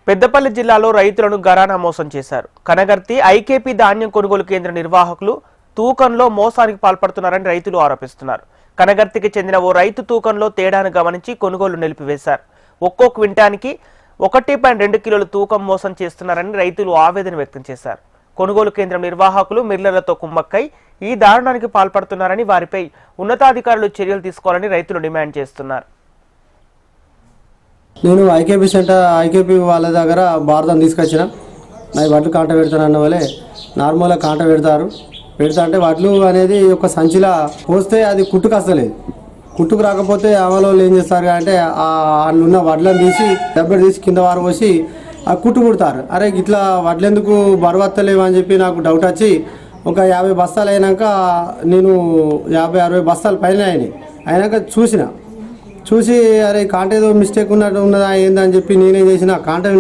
పెద్దపల్లి జిల్లాలో రైతులను గరానా మోసం చేశారు. కనగర్తి ఐకేపీ ధాన్యం కొనుగోలు కేంద్ర నిర్వాహకులు తూకంలో మోసానికి పాల్పడుతున్నారని రైతులు ఆరోపిస్తున్నారు. కనగర్తికి చెందిన ఓ రైతు తూకంలో తేడాను గమనించి కొనుగోలు నిలిపివేశారు. ఒక్కో క్వింటానికి 1.2 కిలోల తూకం మోసం చేస్తున్నారని రైతులు ఆవేదన వ్యక్తం చేశారు. కొనుగోలు కేంద్రం నిర్వాహకులు మిల్లర్లతో కుమ్మక్కై ఈ దారుణానికి పాల్పడుతున్నారని, వారిపై ఉన్నతాధికారులు చర్యలు తీసుకోవాలని రైతులు డిమాండ్ చేస్తున్నారు. నేను ఐకేపీ వాళ్ళ దగ్గర భారతం తీసుకొచ్చిన నాకు వడ్లు కాంట పెడతానన్న వాళ్ళే నార్మల్గా కాంట పెడతా అంటే వడ్లు అనేది ఒక సంచిలా పోస్తే అది కుట్టుకు వస్తలేదు. కుట్టుకు రాకపోతే అమలు ఏం చేస్తారు అంటే ఉన్న వడ్లను తీసి డబ్బెడు తీసి కింద వారు పోసి ఆ కుట్టు కుడతారు. అరే ఇట్లా వడ్లెందుకు బరువత్తలేవు అని చెప్పి నాకు డౌట్ వచ్చి ఒక 50 బస్తాలు అయినాక నేను 50-60 బస్తాలు పైన అయినాక చూసి అరే కాంట ఏదో మిస్టేక్ ఉన్నదా ఏందని చెప్పి నేనేం చేసిన కాంటవి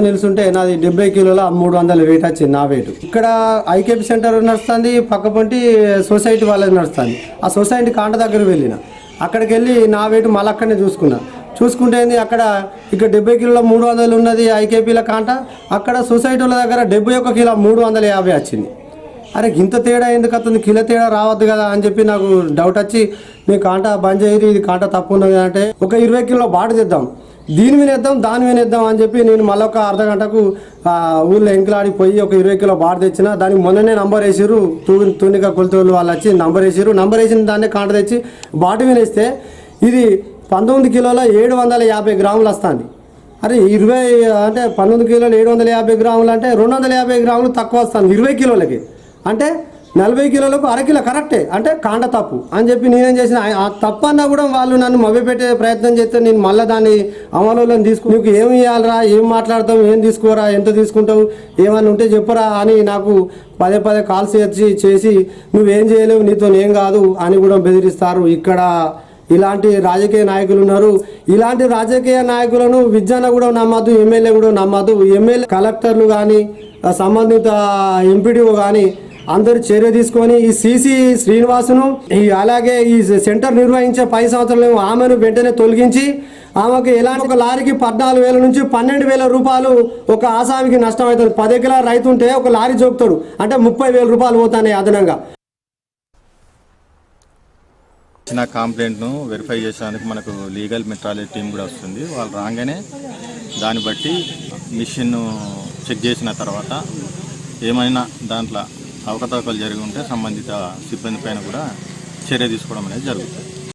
నిలుస్తుంటే నాది 70 కిలోల 300 వెయిట్ వచ్చింది నా వెయిట్. ఇక్కడ ఐకేపీ సెంటర్ నడుస్తుంది, పక్కపొంటి సొసైటీ వాళ్ళది నడుస్తుంది. ఆ సొసైటీ కాంట దగ్గర వెళ్ళిన, అక్కడికి వెళ్ళి నా వెయిట్ మళ్ళీ అక్కడనే చూసుకుంటే అక్కడ ఇక్కడ 70 కిలోల 300 ఉన్నది ఐకేపీల కాంట, అక్కడ సొసైటీ వాళ్ళ దగ్గర 71 కిలో 350 వచ్చింది. అరే ఇంత తేడా ఎందుకు వస్తుంది, కిలో తేడా రావద్దు కదా అని చెప్పి నాకు డౌట్ వచ్చి మీ కాంట బంద్ చేయరు, ఇది కాంట తప్పు ఉన్నది అంటే ఒక 20 కిలోల బాట తెద్దాం, దీని వినేద్దాం దాని వినేద్దాం అని చెప్పి నేను మళ్ళీ ఒక అర్ధ గంటకు ఊళ్ళో ఎంకలాడి పోయి ఒక 20 కిలో బాట తెచ్చిన. దానికి మొన్ననే నంబర్ వేసారు, తునిక కొలతోళ్ళు వాళ్ళు వచ్చి నంబర్ వేసిన దాన్నే కాంట తెచ్చి బాట వినేస్తే ఇది 19 కిలోల 750 గ్రాములు వస్తుంది. అరే 19 కిలోలు 750 గ్రాములు అంటే 250 గ్రాములు తక్కువ వస్తుంది 20 కిలోలకి. అంటే 40 కిలోలకు అరకిలో కరెక్టే, అంటే కాంట తప్పు అని చెప్పి నేనేం చేసిన తప్పు అన్నా కూడా వాళ్ళు నన్ను మభ్యపెట్టే ప్రయత్నం చేస్తే నేను మళ్ళీ దాన్ని అమలులో తీసుకుని నీకు ఏమి ఇవ్వాలరా, ఏం మాట్లాడతావు, ఏం తీసుకోరా, ఎంత తీసుకుంటావు, ఏమన్నా ఉంటే చెప్పరా అని నాకు పదే కాల్స్ చేసి నువ్వేం చేయలేవు, నీతో ఏం కాదు అని కూడా బెదిరిస్తారు. ఇక్కడ ఇలాంటి రాజకీయ నాయకులు ఉన్నారు. ఇలాంటి రాజకీయ నాయకులను విజ్ఞాన కూడా నమ్మద్దు, ఎమ్మెల్యే కూడా నమ్మద్దు. ఎమ్మెల్యే కలెక్టర్లు కానీ సంబంధిత ఎంపీడీఓ కానీ అందరూ చర్య తీసుకొని ఈ సిసి శ్రీనివాసును అలాగే ఈ సెంటర్ నిర్వహించే 10 సంవత్సరాలు ఆమెను వెంటనే తొలగించి ఆమెకు ఎలాంటి ఒక లారీకి 14,000 నుంచి 12,000 రూపాయలు ఒక ఆసామికి నష్టం అవుతుంది. 10 ఎకరాల రైతు ఉంటే ఒక లారీ జోపుతాడు అంటే 30,000 రూపాయలు పోతాయి అదనంగా. చిన్న కంప్లైంట్ను వెరిఫై చేసేందుకు మనకు లీగల్ మెట్రాలజీ టీం కూడా వస్తుంది. వాళ్ళు రాగానే దాన్ని బట్టి మిషన్ను చెక్ చేసిన తర్వాత ఏమైనా దాంట్లో అవకతవకలు జరిగి ఉంటే సంబంధిత సిబ్బంది పైన కూడా చర్య తీసుకోవడం అనేది జరుగుతుంది.